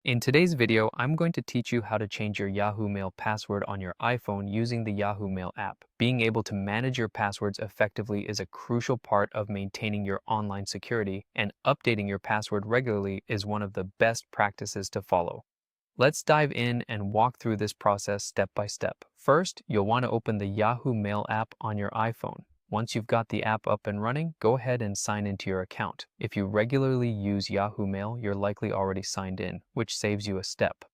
In today's video, I'm going to teach you how to change your Yahoo Mail password on your iPhone using the Yahoo Mail app. Being able to manage your passwords effectively is a crucial part of maintaining your online security, and updating your password regularly is one of the best practices to follow. Let's dive in and walk through this process step by step. First, you'll want to open the Yahoo Mail app on your iPhone. Once you've got the app up and running, go ahead and sign into your account. If you regularly use Yahoo Mail, you're likely already signed in, which saves you a step.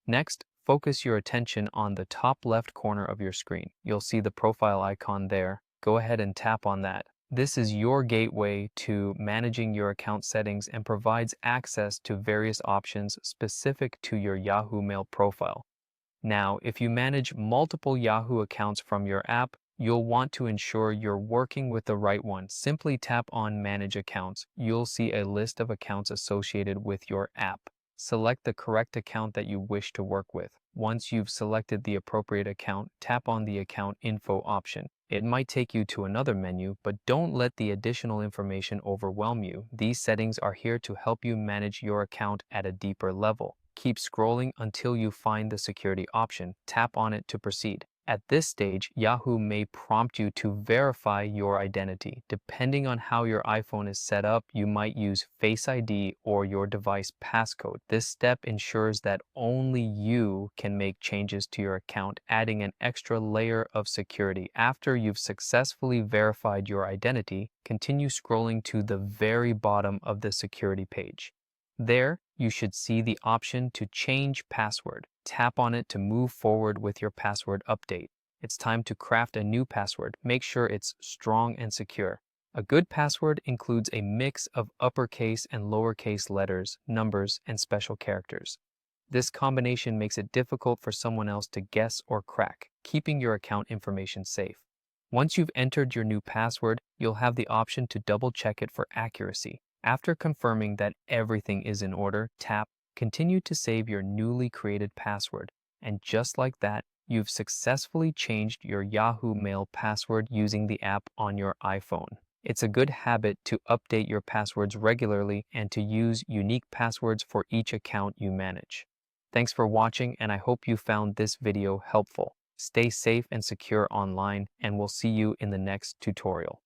Next, focus your attention on the top left corner of your screen. You'll see the profile icon there. Go ahead and tap on that. This is your gateway to managing your account settings and provides access to various options specific to your Yahoo Mail profile. Now, if you manage multiple Yahoo accounts from your app, you'll want to ensure you're working with the right one. Simply tap on Manage Accounts. You'll see a list of accounts associated with your app. Select the correct account that you wish to work with. Once you've selected the appropriate account, tap on the Account Info option. It might take you to another menu, but don't let the additional information overwhelm you. These settings are here to help you manage your account at a deeper level. Keep scrolling until you find the security option. Tap on it to proceed. At this stage, Yahoo may prompt you to verify your identity. Depending on how your iPhone is set up, you might use Face ID or your device passcode. This step ensures that only you can make changes to your account, adding an extra layer of security. After you've successfully verified your identity, continue scrolling to the very bottom of the security page. There, you should see the option to change password. Tap on it to move forward with your password update. It's time to craft a new password. Make sure it's strong and secure. A good password includes a mix of uppercase and lowercase letters, numbers, and special characters. This combination makes it difficult for someone else to guess or crack, keeping your account information safe. Once you've entered your new password, you'll have the option to double-check it for accuracy. After confirming that everything is in order, tap Continue to save your newly created password. And just like that, you've successfully changed your Yahoo Mail password using the app on your iPhone. It's a good habit to update your passwords regularly and to use unique passwords for each account you manage. Thanks for watching, and I hope you found this video helpful. Stay safe and secure online, and we'll see you in the next tutorial.